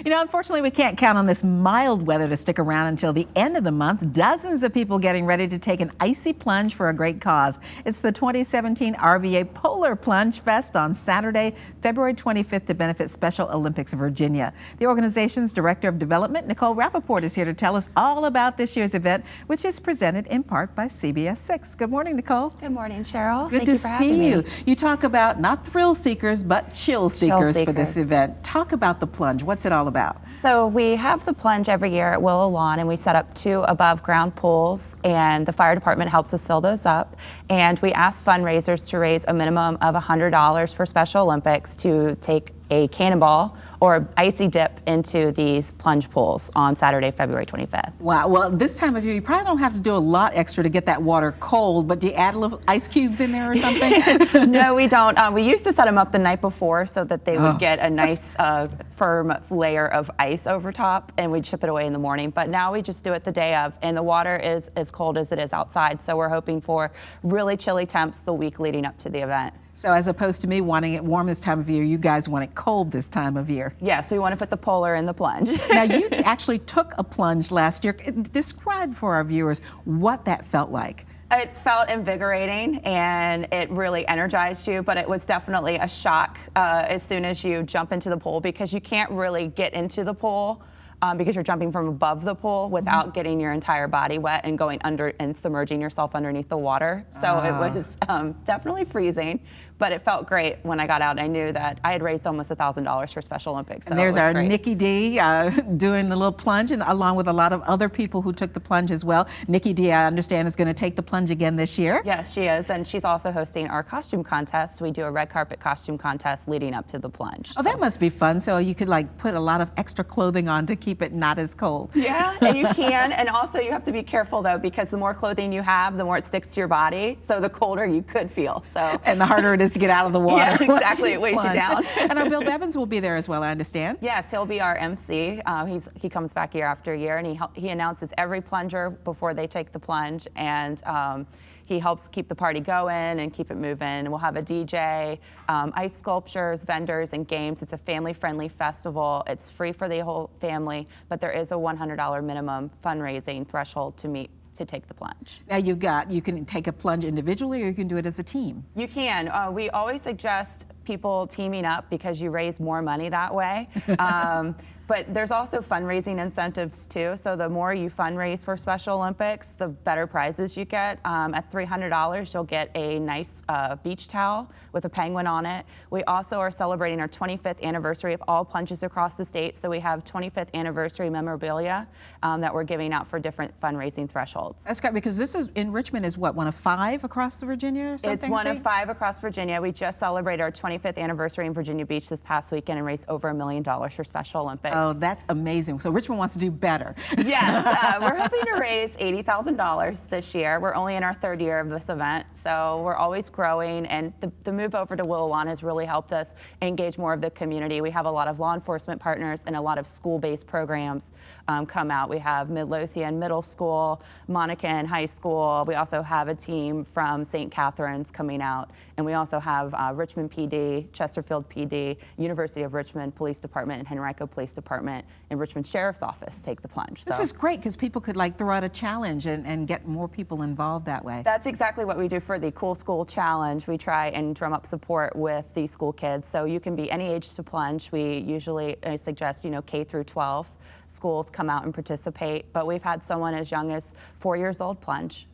You know, unfortunately, we can't count on this mild weather to stick around until the end of the month. Dozens of people getting ready to take an icy plunge for a great cause. It's the 2017 RVA Polar Plunge Fest on Saturday, February 25th to benefit Special Olympics Virginia. The organization's Director of Development, Nicole Rappaport, is here to tell us all about this year's event, which is presented in part by CBS 6. Good morning, Nicole. Good morning, Cheryl. Good to see you. You talk about not thrill seekers, but chill seekers for this event. Talk about the plunge. What's it all about? So we have the plunge every year at Willow Lawn, and we set up 2 above ground pools, and the fire department helps us fill those up. And we ask fundraisers to raise a minimum of $100 for Special Olympics to take a cannonball or icy dip into these plunge pools on Saturday, February 25th. Wow. Well, this time of year, you probably don't have to do a lot extra to get that water cold, but do you add a little ice cubes in there or something? No, we don't. We used to set them up the night before so that they would get a nice firm layer of ice over top, and we'd ship it away in the morning. But now we just do it the day of, and the water is as cold as it is outside. So we're hoping for really chilly temps the week leading up to the event. So as opposed to me wanting it warm this time of year, you guys want it cold this time of year. Yes, we want to put the polar in the plunge. Now, you actually took a plunge last year. Describe for our viewers what that felt like. It felt invigorating and it really energized you, but it was definitely a shock as soon as you jump into the pool, because you can't really get into the pool because you're jumping from above the pool without getting your entire body wet and going under and submerging yourself underneath the water. So it was definitely freezing, but it felt great when I got out. I knew that I had raised almost $1,000 for Special Olympics. So and there's our great. Nikki D doing the little plunge, and along with a lot of other people who took the plunge as well. Nikki D, I understand, is going to take the plunge again this year. Yes, she is, and she's also hosting our costume contest. We do a red carpet costume contest leading up to the plunge. Oh, that must be fun. So you could like put a lot of extra clothing on to keep it not as cold. Yeah, and you can, and also you have to be careful though, because the more clothing you have, the more it sticks to your body. So the colder you could feel. So and the harder it is to get out of the water. Yeah, exactly. It weighs you down. And our Bill Bevins will be there as well, I understand. Yes, he'll be our MC. He comes back year after year, and he announces every plunger before they take the plunge, and he helps keep the party going and keep it moving. We'll have a DJ, ice sculptures, vendors, and games. It's a family-friendly festival. It's free for the whole family, but there is a $100 minimum fundraising threshold to meet to take the plunge. Now you can take a plunge individually, or you can do it as a team. You can. We always suggest people teaming up because you raise more money that way. But there's also fundraising incentives too. So the more you fundraise for Special Olympics, the better prizes you get. At $300, you'll get a nice beach towel with a penguin on it. We also are celebrating our 25th anniversary of all plunges across the state. So we have 25th anniversary memorabilia that we're giving out for different fundraising thresholds. That's great, because this is in Richmond is what, one of 5 across Virginia or something? It's one of 5 across Virginia. We just celebrated our 25th anniversary in Virginia Beach this past weekend and raised over $1 million for Special Olympics. Oh, that's amazing. So Richmond wants to do better. Yes, we're hoping to raise $80,000 this year. We're only in our 3rd year of this event, so we're always growing, and the move over to Willow Lawn has really helped us engage more of the community. We have a lot of law enforcement partners and a lot of school-based programs come out. We have Midlothian Middle School, Monacan High School. We also have a team from St. Catherine's coming out, and we also have Richmond PD, Chesterfield PD, University of Richmond Police Department, and Henrico Police Department, and Richmond Sheriff's Office take the plunge. This is great, because people could like throw out a challenge and get more people involved that way. That's exactly what we do for the Cool School Challenge. We try and drum up support with the school kids. So you can be any age to plunge. We usually suggest, K through 12 schools come out and participate, but we've had someone as young as 4 years old plunge.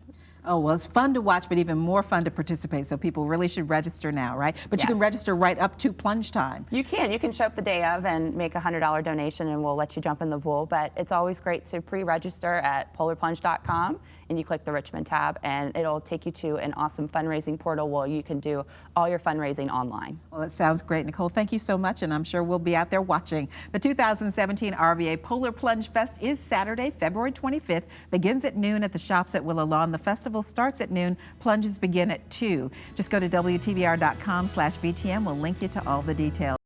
Oh, well, it's fun to watch, but even more fun to participate. So people really should register now, right? But yes. You can register right up to plunge time. You can. You can show up the day of and make a $100 donation, and we'll let you jump in the pool. But it's always great to pre-register at polarplunge.com, and you click the Richmond tab, and it'll take you to an awesome fundraising portal where you can do all your fundraising online. Well, it sounds great, Nicole. Thank you so much, and I'm sure we'll be out there watching. The 2017 RVA Polar Plunge Fest is Saturday, February 25th. Begins at noon at the shops at Willow Lawn. The festival starts at noon. Plunges begin at 2. Just go to WTVR.com/VTM. We'll link you to all the details.